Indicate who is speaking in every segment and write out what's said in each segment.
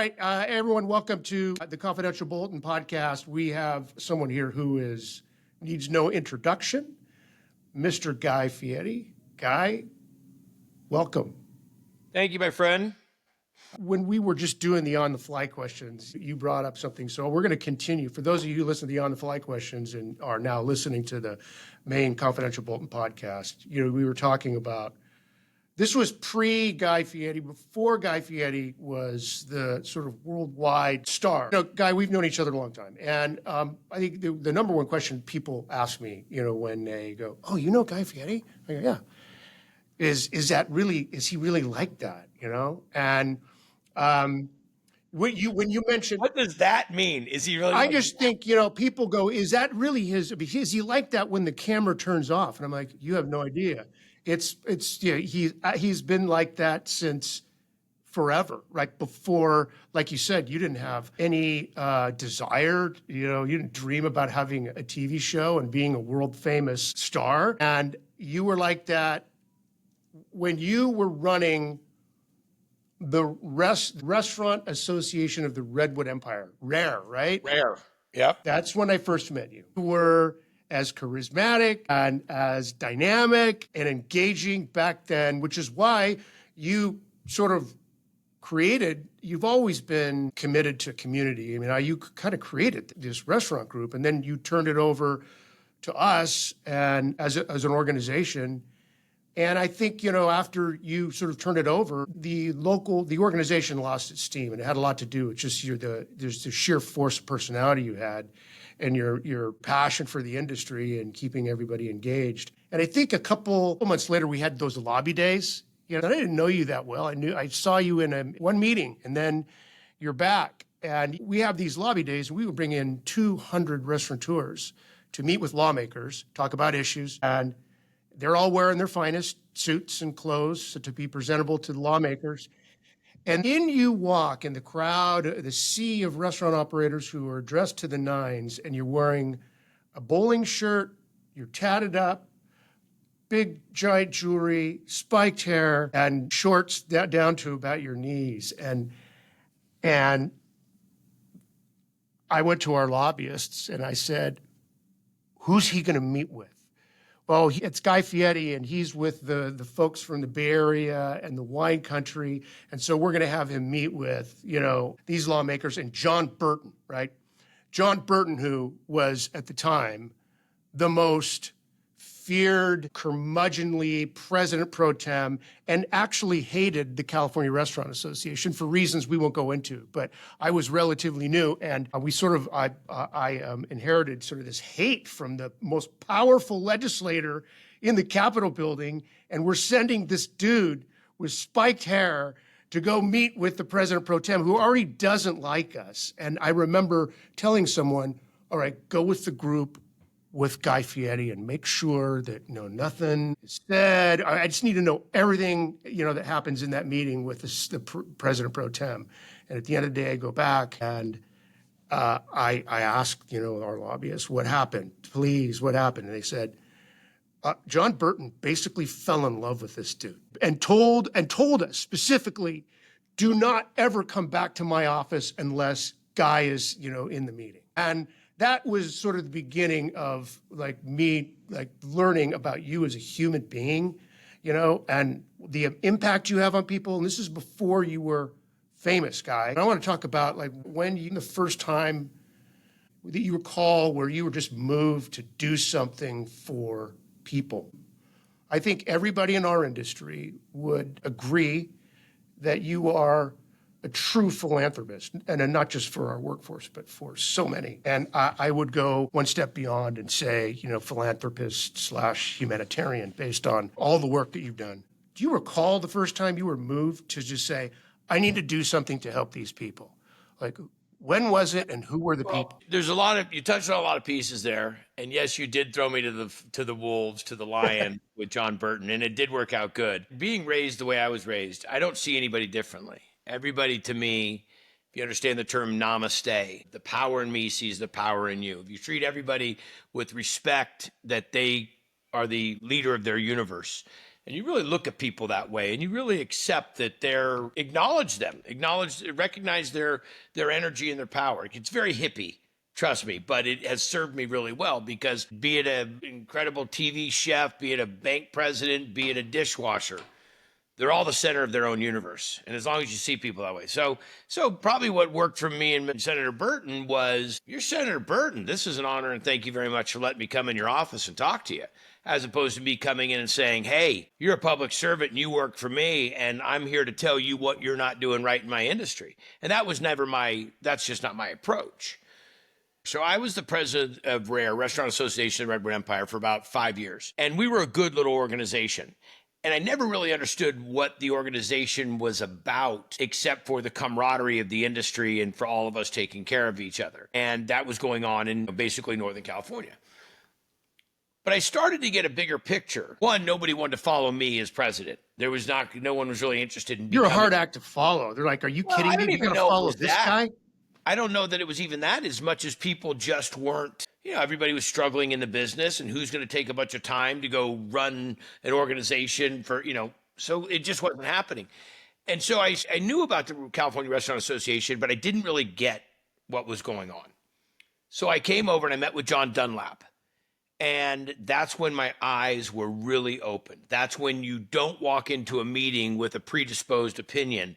Speaker 1: right, everyone, welcome to the Confidential Bulletin podcast. We have someone here who needs no introduction, Mr. Guy Fieri. Guy, welcome.
Speaker 2: Thank you, my friend.
Speaker 1: When we were just doing the on-the-fly questions, you brought up something, so we're going to continue. For those of you who listen to the on-the-fly questions and are now listening to the main Confidential Bulletin podcast, we were talking about, this was pre-Guy Fieri, before Guy Fieri was the sort of worldwide star. Guy, we've known each other a long time, and I think the number one question people ask me, when they go, "Oh, you know Guy Fieri?" I go, "Yeah." Is he really like that? And when you mentioned,
Speaker 2: what does that mean? Is he really?
Speaker 1: I just think, people go, "Is that really his? Is he like that when the camera turns off?" And I'm like, "You have no idea. He's been like that since forever, right? Before, like you said, you didn't have any desire, you didn't dream about having a TV show and being a world famous star. And you were like that when you were running the Restaurant Association of the Redwood Empire, RARE, right?
Speaker 2: Rare. Yep.
Speaker 1: That's when I first met you. You were as charismatic and as dynamic and engaging back then, which is why you sort of you've always been committed to community. I mean, you kind of created this restaurant group, and then you turned it over to us and as an organization. And I think, after you sort of turned it over, the organization lost its steam, and it had a lot to do with just there's the sheer force of personality you had and your passion for the industry and keeping everybody engaged. And I think a couple months later, we had those lobby days. I didn't know you that well. I saw you in one meeting, and then you're back. And we have these lobby days, and we would bring in 200 restaurateurs to meet with lawmakers, talk about issues, and they're all wearing their finest suits and clothes to be presentable to the lawmakers. And in you walk in the crowd, the sea of restaurant operators who are dressed to the nines, and you're wearing a bowling shirt, you're tatted up, big giant jewelry, spiked hair, and shorts down to about your knees. And I went to our lobbyists and I said, "Who's he going to meet with?" "Oh, it's Guy Fieri, and he's with the folks from the Bay Area and the wine country. And so we're going to have him meet with, these lawmakers." And John Burton, right? John Burton, who was at the time the most feared, curmudgeonly president pro tem, and actually hated the California Restaurant Association for reasons we won't go into. But I was relatively new, and I inherited sort of this hate from the most powerful legislator in the Capitol building, and we're sending this dude with spiked hair to go meet with the president pro tem, who already doesn't like us. And I remember telling someone, "All right, go with the group with Guy Fieri and make sure that nothing is said. I just need to know everything that happens in that meeting with the president pro tem." And at the end of the day, I go back and I asked our lobbyists, "What happened? Please, what happened?" And they said, "John Burton basically fell in love with this dude and told us specifically, do not ever come back to my office unless Guy is in the meeting." And that was sort of the beginning of me learning about you as a human being, and the impact you have on people. And this is before you were famous, Guy. And I want to talk about the first time that you recall where you were just moved to do something for people. I think everybody in our industry would agree that you are a true philanthropist, and not just for our workforce, but for so many. And I would go one step beyond and say, philanthropist / humanitarian, based on all the work that you've done. Do you recall the first time you were moved to just say, "I need to do something to help these people"? When was it, and who were the people?
Speaker 2: There's you touched on a lot of pieces there. And yes, you did throw me to the wolves, to the lion with John Burton, and it did work out good. Being raised the way I was raised, I don't see anybody differently. Everybody, to me, if you understand the term namaste, the power in me sees the power in you. If you treat everybody with respect, that they are the leader of their universe, And you really look at people that way, and you really accept that acknowledge them, recognize their energy and their power. It's very hippie, trust me, but it has served me really well, because be it an incredible TV chef, be it a bank president, be it a dishwasher, they're all the center of their own universe. And as long as you see people that way. So probably what worked for me and Senator Burton was, you're Senator Burton. This is an honor, and thank you very much for letting me come in your office and talk to you, as opposed to me coming in and saying, hey, you're a public servant and you work for me, and I'm here to tell you what you're not doing right in my industry. And that was never that's just not my approach. So I was the president of RARE, Restaurant Association of Redwood Empire, for about 5 years. And we were a good little organization. And I never really understood what the organization was about, except for the camaraderie of the industry and for all of us taking care of each other. And that was going on in basically Northern California. But I started to get a bigger picture. One, nobody wanted to follow me as president. No one was really interested in
Speaker 1: You're a hard act to follow. They're like, are you kidding me? You're going to follow this guy?
Speaker 2: I don't know that it was even that, as much as people just weren't, everybody was struggling in the business, and who's going to take a bunch of time to go run an organization for, so it just wasn't happening. And so I knew about the California Restaurant Association, but I didn't really get what was going on. So I came over and I met with John Dunlap. And that's when my eyes were really open. That's when you don't walk into a meeting with a predisposed opinion.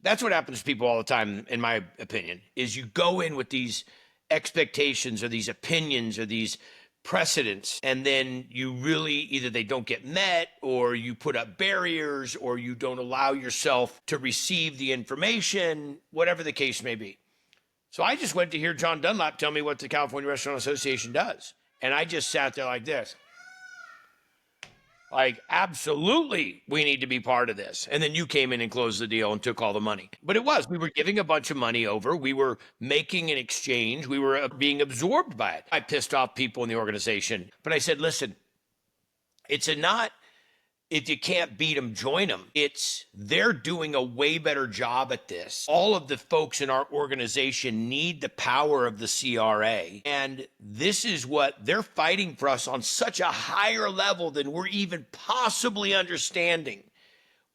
Speaker 2: That's what happens to people all the time, in my opinion, is you go in with these expectations or these opinions or these precedents, and then you really, either they don't get met, or you put up barriers, or you don't allow yourself to receive the information, whatever the case may be. So I just went to hear John Dunlap tell me what the California Restaurant Association does. And I just sat there like this. Like, absolutely, we need to be part of this. And then you came in and closed the deal and took all the money. But we were giving a bunch of money over. We were making an exchange. We were being absorbed by it. I pissed off people in the organization. But I said, listen, if you can't beat them, join them. They're doing a way better job at this. All of the folks in our organization need the power of the CRA. And this is what they're fighting for us on such a higher level than we're even possibly understanding.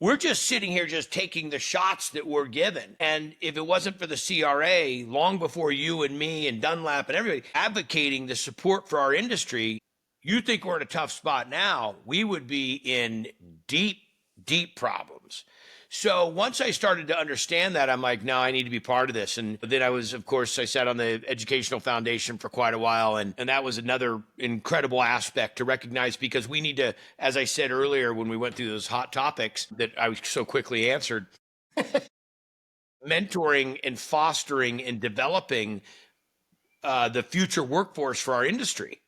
Speaker 2: We're just sitting here just taking the shots that we're given. And if it wasn't for the CRA, long before you and me and Dunlap and everybody advocating the support for our industry, you think we're in a tough spot now, we would be in deep, deep problems. So once I started to understand that, I'm like, no, I need to be part of this. And then I sat on the Educational Foundation for quite a while. And that was another incredible aspect to recognize, because we need to, as I said earlier, when we went through those hot topics that I so quickly answered, mentoring and fostering and developing the future workforce for our industry.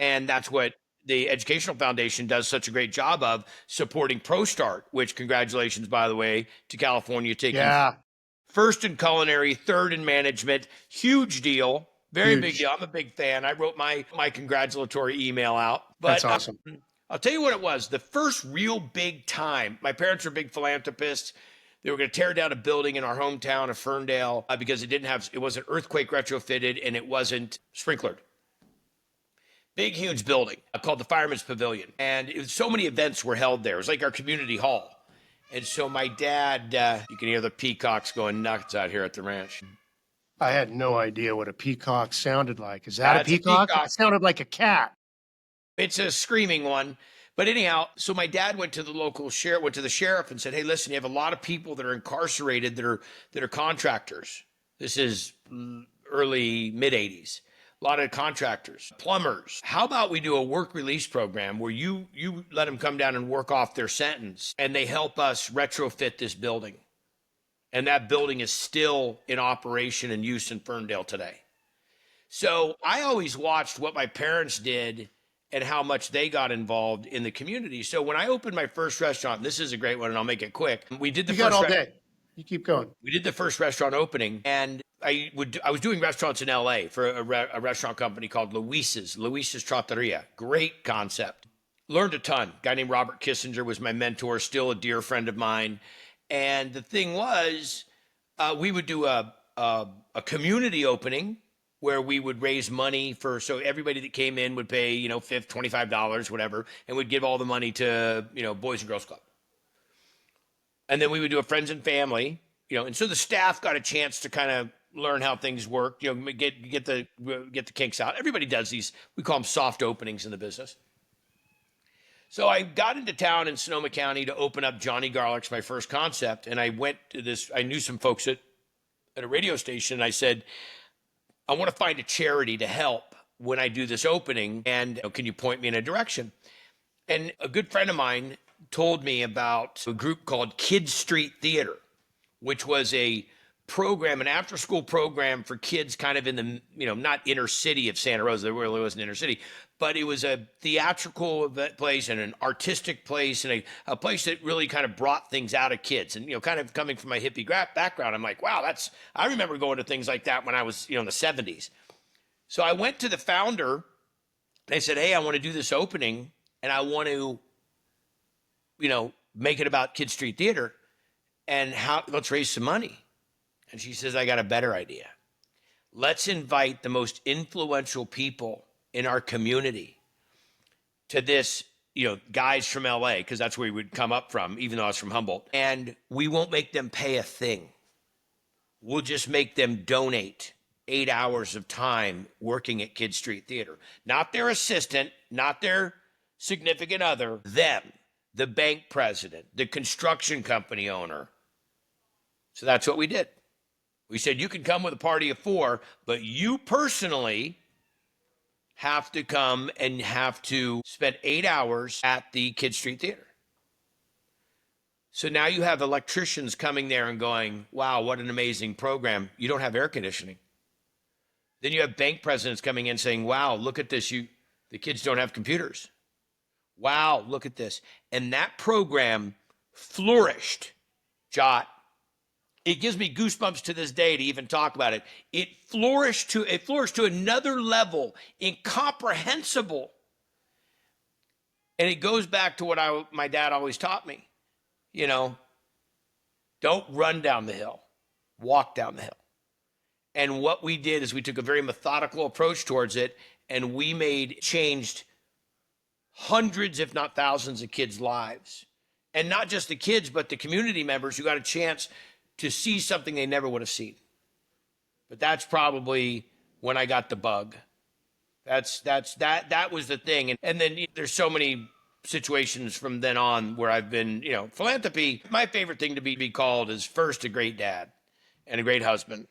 Speaker 2: And that's what the Educational Foundation does such a great job of, supporting ProStart, which, congratulations, by the way, to California, taking first in culinary, third in management. Huge deal. Very big deal. I'm a big fan. I wrote my congratulatory email out. But,
Speaker 1: that's awesome.
Speaker 2: I'll tell you what it was. The first real big time, my parents are big philanthropists. They were going to tear down a building in our hometown of Ferndale because it wasn't earthquake retrofitted and it wasn't sprinklered. Big, huge building called the Fireman's Pavilion. And so many events were held there. It was like our community hall. And so my dad, you can hear the peacocks going nuts out here at the ranch.
Speaker 1: I had no idea what a peacock sounded like. Is that a peacock? It sounded like a cat.
Speaker 2: It's a screaming one. But anyhow, so my dad went to the sheriff and said, hey, listen, you have a lot of people that are incarcerated that are contractors. This is early, mid-'80s. A lot of contractors, plumbers. How about we do a work release program where you let them come down and work off their sentence, and they help us retrofit this building. And that building is still in operation and use in Ferndale today. So I always watched what my parents did and how much they got involved in the community. So when I opened my first restaurant, this is a great one, and I'll make it quick. We did the
Speaker 1: You got all day. You keep going.
Speaker 2: We did the first restaurant opening, and I was doing restaurants in LA for a restaurant company called Luis's Trattoria. Great concept. Learned a ton. A guy named Robert Kissinger was my mentor, still a dear friend of mine. And the thing was, we would do a community opening where we would raise money so everybody that came in would pay, $25, whatever, and we'd give all the money to, Boys and Girls Club. And then we would do a friends and family, and so the staff got a chance to kind of learn how things work, get the kinks out. Everybody does these, we call them soft openings in the business. So I got into town in Sonoma County to open up Johnny Garlic's, my first concept. And I went to this, I knew some folks at a radio station, and I said, I want to find a charity to help when I do this opening, and can you point me in a direction? And a good friend of mine told me about a group called Kid Street Theater, which was a program, an after-school program for kids kind of in the, not inner city of Santa Rosa. There really wasn't inner city, but it was a theatrical place and an artistic place and a place that really kind of brought things out of kids. And, kind of coming from my hippie background, I'm like, wow, I remember going to things like that when I was, in the 70s. So I went to the founder and I said, hey, I want to do this opening and I want to, make it about Kid Street Theater and let's raise some money. And she says, I got a better idea. Let's invite the most influential people in our community to this, guys from LA, because that's where we would come up from, even though I was from Humboldt. And we won't make them pay a thing. We'll just make them donate 8 hours of time working at Kid Street Theater. Not their assistant, not their significant other, them, the bank president, the construction company owner. So that's what we did. We said, you can come with a party of 4, but you personally have to come and have to spend 8 hours at the Kid Street Theater. So now you have electricians coming there and going, wow, what an amazing program. You don't have air conditioning. Then you have bank presidents coming in saying, wow, look at this. The kids don't have computers. Wow, look at this. And that program flourished, Jot. It gives me goosebumps to this day to even talk about it. It flourished to another level, incomprehensible. And it goes back to what my dad always taught me. Don't run down the hill, walk down the hill. And what we did is we took a very methodical approach towards it, and we changed hundreds, if not thousands, of kids' lives. And not just the kids, but the community members who got a chance to see something they never would have seen. But that's probably when I got the bug. That was the thing. And then there's so many situations from then on where I've been, philanthropy. My favorite thing to be called is first a great dad and a great husband.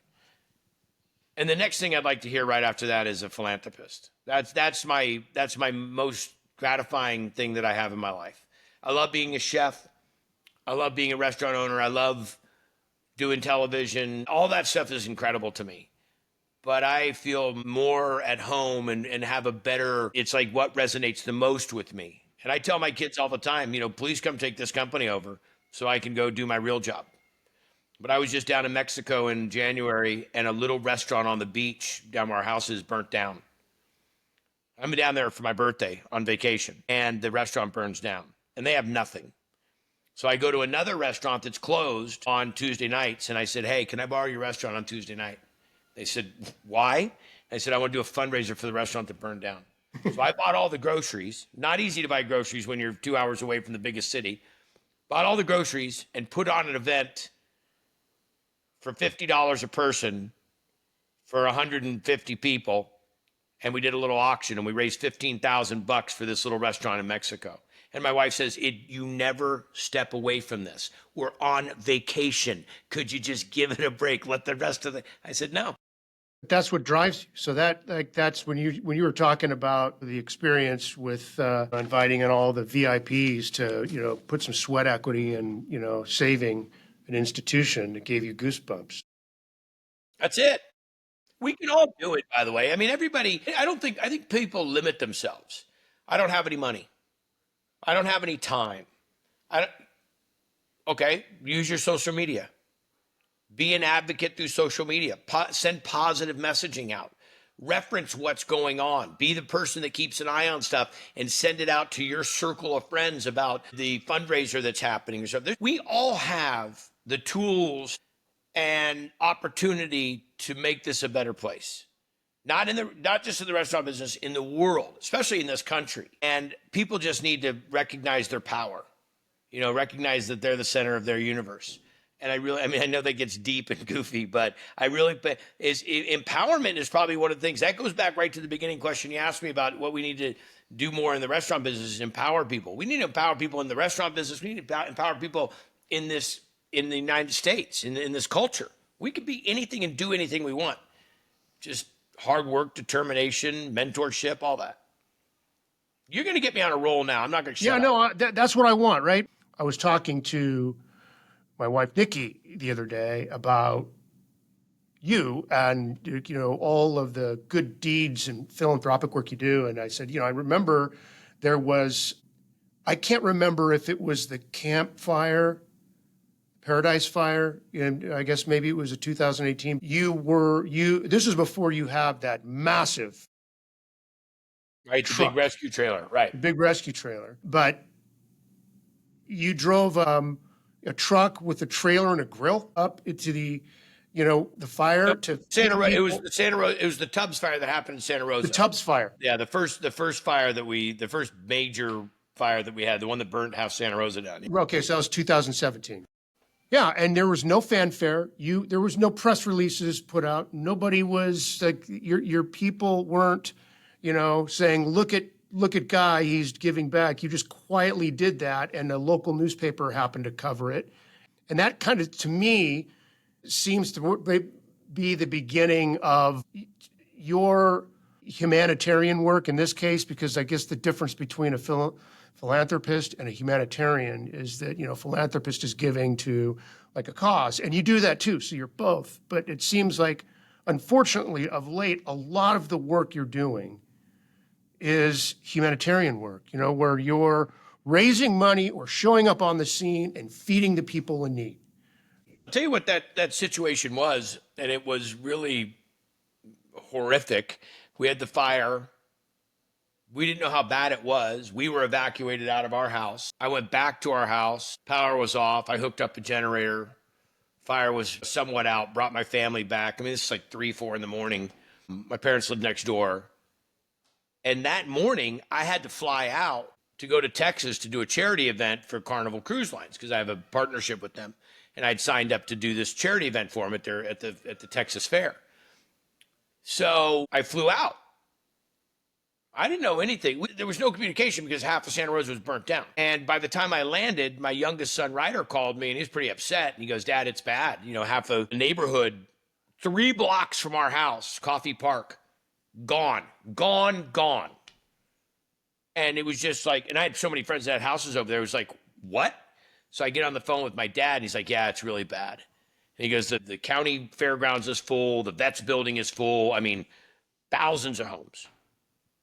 Speaker 2: And the next thing I'd like to hear right after that is a philanthropist. That's my most gratifying thing that I have in my life. I love being a chef. I love being a restaurant owner. I love doing television. All that stuff is incredible to me. But I feel more at home and have a better, it's like what resonates the most with me. And I tell my kids all the time, please come take this company over so I can go do my real job. But I was just down in Mexico in January, and a little restaurant on the beach down where our house is burnt down. I'm down there for my birthday on vacation, and the restaurant burns down, and they have nothing. So I go to another restaurant that's closed on Tuesday nights, and I said, hey, can I borrow your restaurant on Tuesday night? They said, why? I said, I want to do a fundraiser for the restaurant that burned down. So I bought all the groceries. Not easy to buy groceries when you're 2 hours away from the biggest city. Bought all the groceries and put on an event for $50 a person for 150 people. And we did a little auction, and we raised $15,000 for this little restaurant in Mexico. And my wife says, you never step away from this. We're on vacation. Could you just give it a break? Let the rest of I said, no.
Speaker 1: That's what drives you. So that's when you were talking about the experience with inviting in all the VIPs to, put some sweat equity and, saving an institution, it gave you goosebumps.
Speaker 2: That's it. We can all do it, by the way. I mean, everybody, I think people limit themselves. I don't have any money. I don't have any time. Okay, use your social media. Be an advocate through social media. Send positive messaging out. Reference what's going on. Be the person that keeps an eye on stuff and send it out to your circle of friends about the fundraiser that's happening or something. We all have the tools and opportunity to make this a better place. not just in the restaurant business, in the world, especially in this country. And people just need to recognize their power, recognize that they're the center of their universe. And I know that gets deep and goofy, but empowerment is probably one of the things that goes back right to the beginning question you asked me about what we need to do more in the restaurant business is empower people. We need to empower people in the restaurant business. We need to empower people in the United States, in this culture. We could be anything and do anything we want. Just hard work, determination, mentorship, all that. You're going to get me on a roll now. I'm not going to shut up.
Speaker 1: No, that's what I want, right? I was talking to my wife, Nikki, the other day about you and, all of the good deeds and philanthropic work you do. And I said, I remember I can't remember if it was the campfire, Paradise Fire, and I guess maybe it was a 2018. This was before you have that massive
Speaker 2: truck, the big rescue trailer, right?
Speaker 1: The big rescue trailer. But you drove a truck with a trailer and a grill up into the fire to
Speaker 2: Santa Rosa. It was the Santa Rosa. It was the Tubbs fire that happened in Santa Rosa.
Speaker 1: The Tubbs fire.
Speaker 2: Yeah, the first major fire that we had, the one that burnt half Santa Rosa down.
Speaker 1: Okay, so that was 2017. Yeah, and there was no fanfare. There was no press releases put out. Nobody was like your people weren't, saying look at Guy, he's giving back. You just quietly did that, and a local newspaper happened to cover it, and that kind of, to me, seems to be the beginning of your humanitarian work in this case, because I guess the difference between a philanthropist and a humanitarian is that, philanthropist is giving to like a cause, and you do that too, so you're both. But it seems like, unfortunately, of late, a lot of the work you're doing is humanitarian work, where you're raising money or showing up on the scene and feeding the people in need.
Speaker 2: I'll tell you what that situation was, and it was really horrific. We had the fire. We didn't know how bad it was. We were evacuated out of our house. I went back to our house. Power was off. I hooked up a generator. Fire was somewhat out, brought my family back. I mean, this is like 3, 4 in the morning. My parents lived next door. And that morning, I had to fly out to go to Texas to do a charity event for Carnival Cruise Lines because I have a partnership with them. And I'd signed up to do this charity event for them at the Texas Fair. So I flew out. I didn't know anything. There was no communication because half of Santa Rosa was burnt down. And by the time I landed, my youngest son, Ryder, called me, and he was pretty upset. And he goes, "Dad, it's bad. Half the neighborhood, 3 blocks from our house, Coffee Park, gone. And it was just like, and I had so many friends that had houses over there. It was like, what? So I get on the phone with my dad, and he's like, "Yeah, it's really bad." And he goes, the county fairgrounds is full. The vets building is full. I mean, thousands of homes.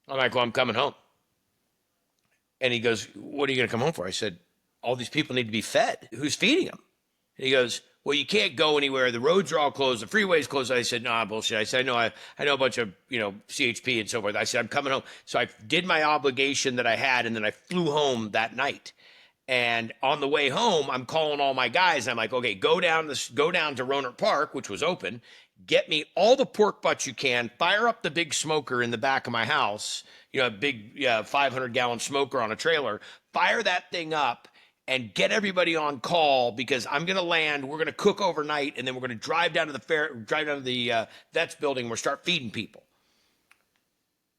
Speaker 2: I'm like, "Well, I'm coming home." And he goes, "What are you going to come home for?" I said, "All these people need to be fed. Who's feeding them?" And he goes, "Well, you can't go anywhere. The roads are all closed. The freeway's closed." I said, "Nah, bullshit." I said, I know a bunch of, CHP and so forth. I said, "I'm coming home." So I did my obligation that I had, and then I flew home that night. And on the way home, I'm calling all my guys. And I'm like, "Okay, go down to Rohnert Park, which was open. Get me all the pork butts you can. Fire up the big smoker in the back of my house. A big 500-gallon smoker on a trailer. Fire that thing up and get everybody on call because I'm going to land. We're going to cook overnight, and then we're going to drive down to the vets building. And we'll start feeding people."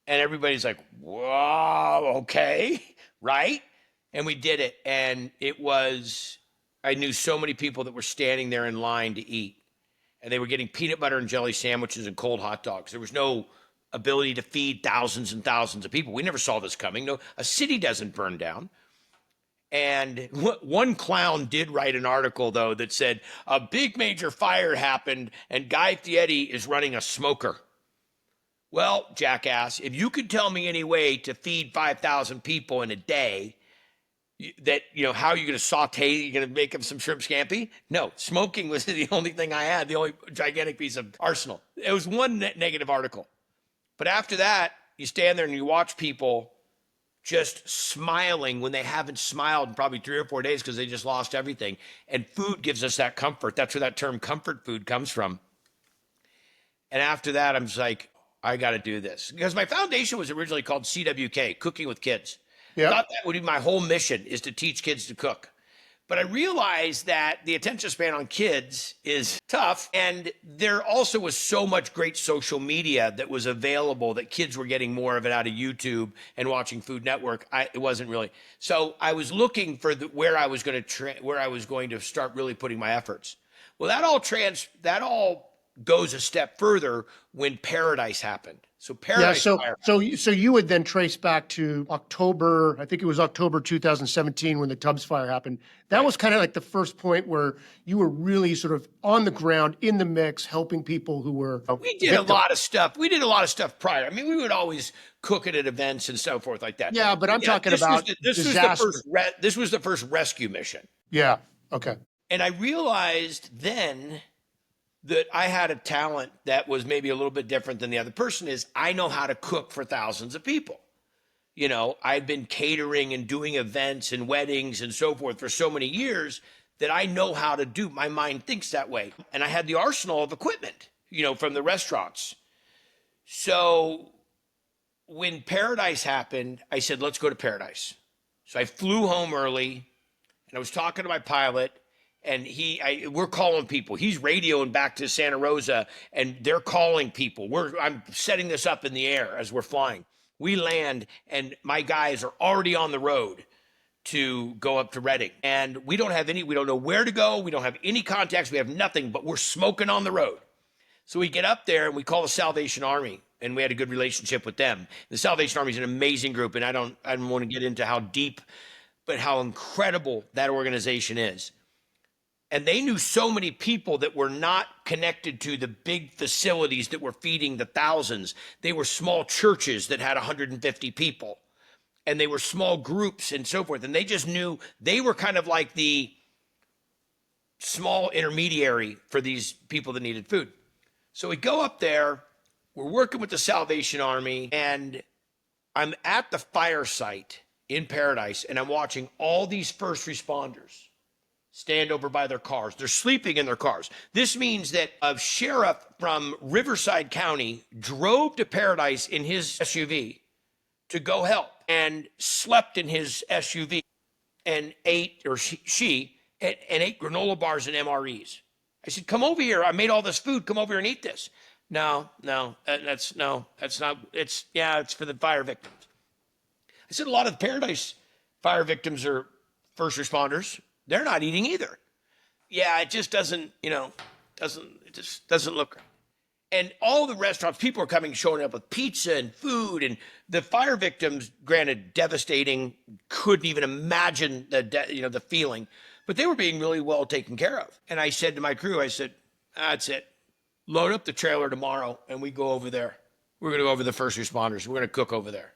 Speaker 2: And everybody's like, "Wow, okay, right?" And we did it. And I knew so many people that were standing there in line to eat. And they were getting peanut butter and jelly sandwiches and cold hot dogs. There was no ability to feed thousands and thousands of people. We never saw this coming. No, a city doesn't burn down. And one clown did write an article, though, that said, "A big major fire happened and Guy Fieri is running a smoker." Well, jackass, if you could tell me any way to feed 5,000 people in a day, that, how are you going to saute? You're going to make them some shrimp scampi? No, smoking was the only thing I had, the only gigantic piece of arsenal. It was one negative article. But after that, you stand there and you watch people just smiling when they haven't smiled in probably 3 or 4 days because they just lost everything. And food gives us that comfort. That's where that term comfort food comes from. And after that, I'm just like, I got to do this. Because my foundation was originally called CWK, Cooking with Kids.
Speaker 1: Yeah.
Speaker 2: Thought that would be my whole mission, is to teach kids to cook. But I realized that the attention span on kids is tough. And there also was so much great social media that was available that kids were getting more of it out of YouTube and watching Food Network. It wasn't really. So I was looking for where I was going to start really putting my efforts. Well, that all goes a step further when Paradise happened. So Paradise Fire.
Speaker 1: So you would then trace back to October, I think it was October 2017 when the Tubbs fire happened. That was kind of like the first point where you were really sort of on the ground, in the mix, helping people who were
Speaker 2: We did a lot of stuff. We did a lot of stuff prior. I mean, we would always cook it at events and so forth like that.
Speaker 1: Yeah, but I'm talking about disaster.
Speaker 2: This was the first rescue mission.
Speaker 1: Yeah, okay.
Speaker 2: And I realized then that I had a talent that was maybe a little bit different than the other person. Is I know how to cook for thousands of people. You know, I've been catering and doing events and weddings and so forth for so many years that I know how to do. My mind thinks that way. And I had the arsenal of equipment, you know, from the restaurants. So when Paradise happened, I said, let's go to Paradise. So I flew home early and I was talking to my pilot. And we're calling people. He's radioing back to Santa Rosa, and they're calling people. I'm setting this up in the air as we're flying. We land, and my guys are already on the road to go up to Reading. And we don't know where to go. We don't have any contacts. We have nothing, but we're smoking on the road. So we get up there, and we call the Salvation Army, and we had a good relationship with them. The Salvation Army is an amazing group, and I don't want to get into how deep, but how incredible that organization is. And they knew so many people that were not connected to the big facilities that were feeding the thousands. They were small churches that had 150 people, and they were small groups and so forth. And they just knew they were kind of like the small intermediary for these people that needed food. So we go up there, we're working with the Salvation Army, and I'm at the fire site in Paradise, and I'm watching all these first responders stand over by their cars. They're sleeping in their cars. This means that a sheriff from Riverside County drove to Paradise in his SUV to go help and slept in his SUV and ate ate granola bars and MREs. I said, come over here. I made all this food. Come over here and eat this. It's for the fire victims. I said, a lot of the Paradise fire victims are first responders. They're not eating either. Yeah, it just doesn't look right. And all the restaurants, people are coming, showing up with pizza and food, and the fire victims, granted, devastating, couldn't even imagine the feeling, but they were being really well taken care of. And I said to my crew, that's it. Load up the trailer tomorrow, and we go over there. We're going to go over the first responders. We're going to cook over there.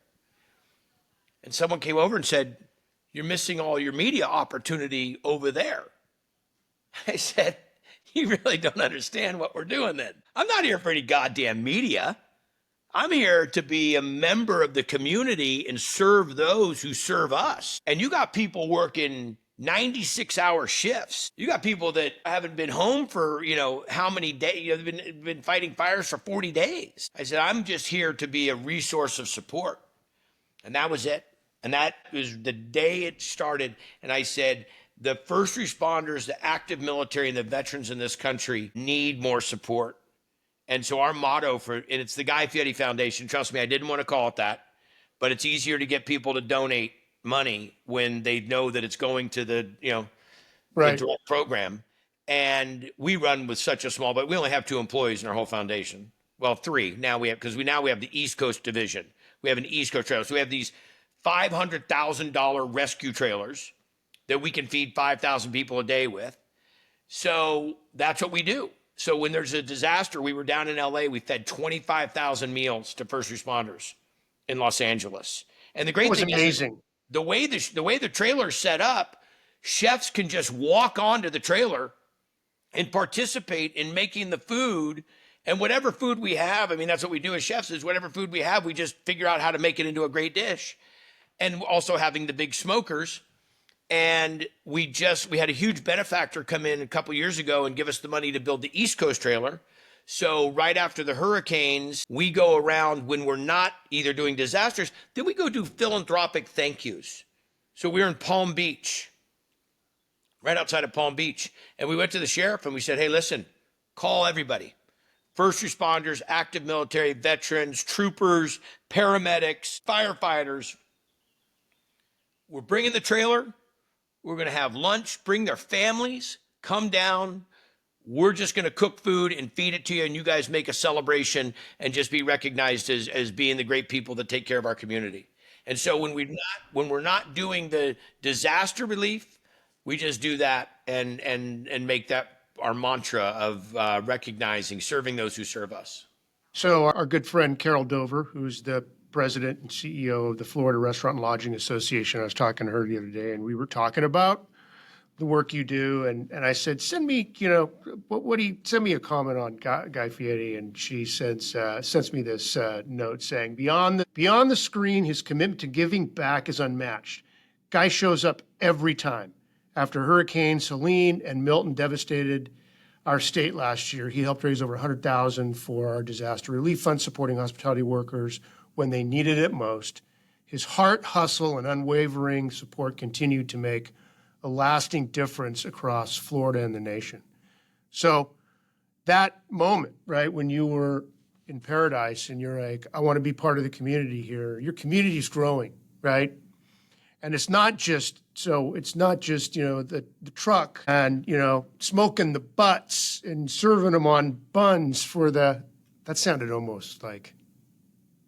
Speaker 2: And someone came over and said, you're missing all your media opportunity over there. I said, you really don't understand what we're doing then. I'm not here for any goddamn media. I'm here to be a member of the community and serve those who serve us. And you got people working 96-hour shifts. You got people that haven't been home for, how many days, been fighting fires for 40 days. I said, I'm just here to be a resource of support. And that was it. And that was the day it started. And I said, the first responders, the active military, and the veterans in this country need more support. And so our motto and it's the Guy Fieri Foundation. Trust me, I didn't want to call it that, but it's easier to get people to donate money when they know that it's going to the direct program. And we run with such a small, but we only have 2 employees in our whole foundation. Well, 3 now because we have the East Coast division. We have an East Coast trailer. So we have these $500,000 rescue trailers that we can feed 5,000 people a day with. So that's what we do. So when there's a disaster, we were down in LA, we fed 25,000 meals to first responders in Los Angeles. And the great thing is the way the trailer is set up, chefs can just walk onto the trailer and participate in making the food. And whatever food we have, that's what we do as chefs, is whatever food we have, we just figure out how to make it into a great dish. And also having the big smokers. And we had a huge benefactor come in a couple years ago and give us the money to build the East Coast trailer. So right after the hurricanes, we go around when we're not either doing disasters, then we go do philanthropic thank yous. So we were in Palm Beach, right outside of Palm Beach. And we went to the sheriff and we said, hey, listen, call everybody. First responders, active military, veterans, troopers, paramedics, firefighters. We're bringing the trailer. We're going to have lunch, bring their families, come down. We're just going to cook food and feed it to you, and you guys make a celebration and just be recognized as being the great people that take care of our community. And so when we're not doing the disaster relief, we just do that and make that our mantra of recognizing, serving those who serve us.
Speaker 1: So our good friend Carol Dover, who's the president and CEO of the Florida Restaurant and Lodging Association, I was talking to her the other day, and we were talking about the work you do, and I said, send me, what do you send me a comment on Guy Fieri, and she sends me this note saying, beyond the screen, his commitment to giving back is unmatched. Guy shows up every time. After Hurricanes Helene and Milton devastated our state last year, he helped raise over $100,000 for our disaster relief fund, supporting hospitality workers when they needed it most. His heart, hustle, and unwavering support continued to make a lasting difference across Florida and the nation. So that moment, right, when you were in paradise and you're like, I want to be part of the community here, your community is growing, right? And it's not just, the truck and, smoking the butts and serving them on buns that sounded almost like,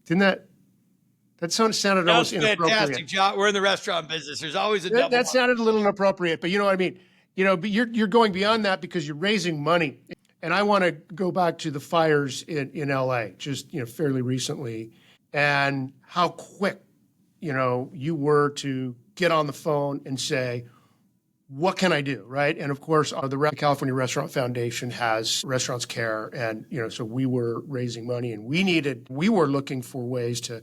Speaker 1: that sounded almost inappropriate.
Speaker 2: Fantastic, John. We're in the restaurant business. There's always a double.
Speaker 1: That sounded a little inappropriate, but you know what I mean? But you're going beyond that because you're raising money. And I want to go back to the fires in LA, just, fairly recently, and how quick, you were to get on the phone and say, what can I do, right? And of course, the California Restaurant Foundation has Restaurants Care, and, so we were raising money, and we were looking for ways to,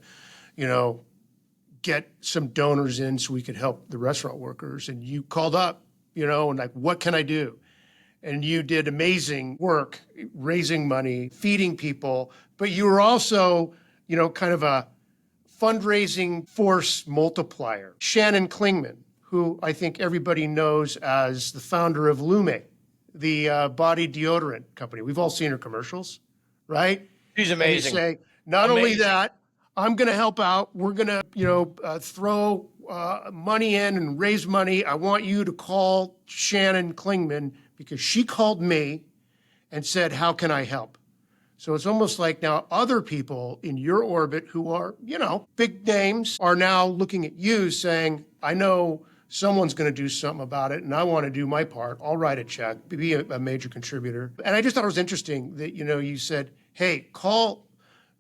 Speaker 1: get some donors in so we could help the restaurant workers. And you called up, and like, what can I do? And you did amazing work raising money, feeding people, but you were also, kind of a fundraising force multiplier. Shannon Klingman, who I think everybody knows as the founder of Lume, the body deodorant company. We've all seen her commercials, right?
Speaker 2: She's amazing.
Speaker 1: And you say, not only that, I'm going to help out. We're going to, throw money in and raise money. I want you to call Shannon Klingman because she called me and said, how can I help? So it's almost like now other people in your orbit who are, big names are now looking at you saying, I know someone's going to do something about it and I want to do my part. I'll write a check, be a major contributor. And I just thought it was interesting that, you said, hey, call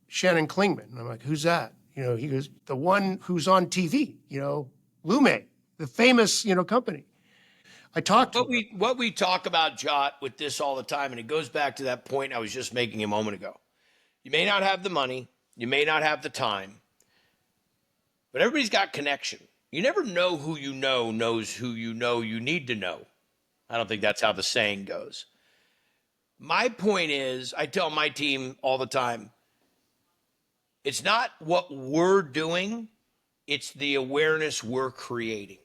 Speaker 1: Shannon Klingman. And I'm like, who's that? He goes, the one who's on TV, Lume, the famous, company. I talked to
Speaker 2: what we talk about, Jot, with this all the time, and it goes back to that point I was just making a moment ago. You may not have the money, you may not have the time, but everybody's got connection. You never know who you know knows who you know you need to know. I don't think that's how the saying goes. My point is, I tell my team all the time, it's not what we're doing, it's the awareness we're creating.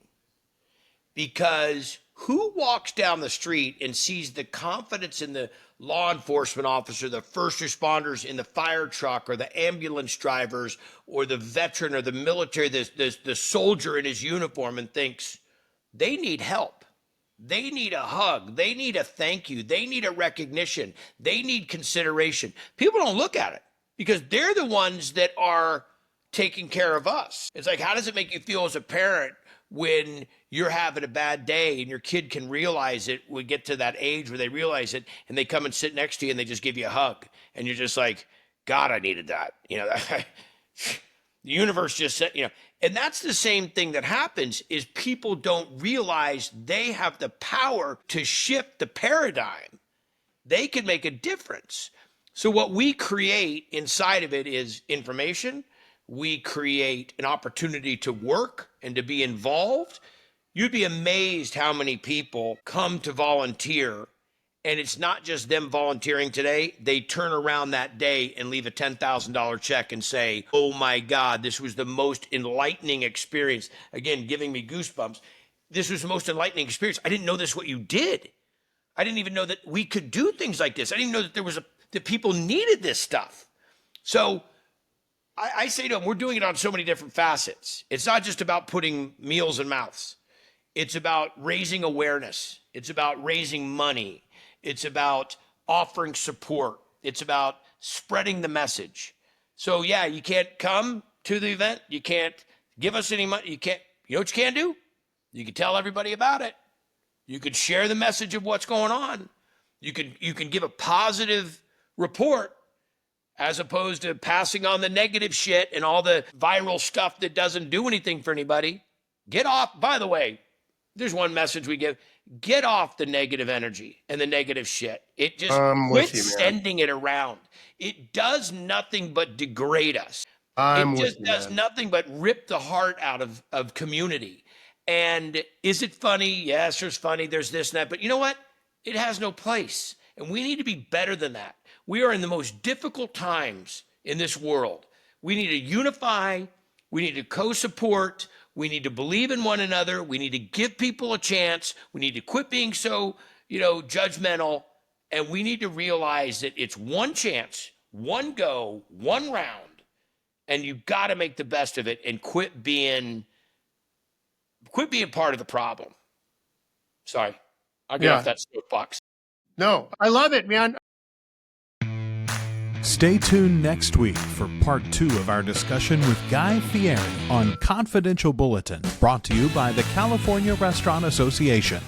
Speaker 2: Because who walks down the street and sees the confidence in the law enforcement officer, the first responders in the fire truck, or the ambulance drivers, or the veteran or the military, the soldier in his uniform, and thinks they need help? They need a hug. They need a thank you. They need a recognition. They need consideration. People don't look at it because they're the ones that are taking care of us. It's like, how does it make you feel as a parent when you're having a bad day and your kid can realize it, we get to that age where they realize it and they come and sit next to you and they just give you a hug and you're just like, God, I needed that. The universe just said, and that's the same thing that happens is people don't realize they have the power to shift the paradigm. They can make a difference. So what we create inside of it is information. We create an opportunity to work and to be involved. You'd be amazed how many people come to volunteer And it's not just them volunteering today. They turn around that day and leave a $10,000 check and say, oh my God, this was the most enlightening experience. Again, giving me goosebumps. This was the most enlightening experience. I didn't know this is what you did. I didn't even know that we could do things like this. I didn't even know that that people needed this stuff. So I say to them, we're doing it on so many different facets. It's not just about putting meals in mouths. It's about raising awareness. It's about raising money. It's about offering support. It's about spreading the message. So yeah, you can't come to the event. You can't give us any money. You know what you can do? You can tell everybody about it. You could share the message of what's going on. You can give a positive report as opposed to passing on the negative shit and all the viral stuff that doesn't do anything for anybody. Get off, by the way, there's one message we give. Get off the negative energy and the negative shit. It just quit sending it around. It does nothing but degrade us. It just does nothing but rip the heart out of community. And is it funny? Yes, there's funny. There's this and that. But you know what? It has no place. And we need to be better than that. We are in the most difficult times in this world. We need to unify. We need to co-support. We need to believe in one another. We need to give people a chance. We need to quit being so, judgmental. And we need to realize that it's one chance, one go, one round. And you've got to make the best of it and quit being part of the problem. Sorry. I'll get off that soapbox.
Speaker 1: No, I love it, man.
Speaker 3: Stay tuned next week for part 2 of our discussion with Guy Fieri on Confidential Bulletin, brought to you by the California Restaurant Association.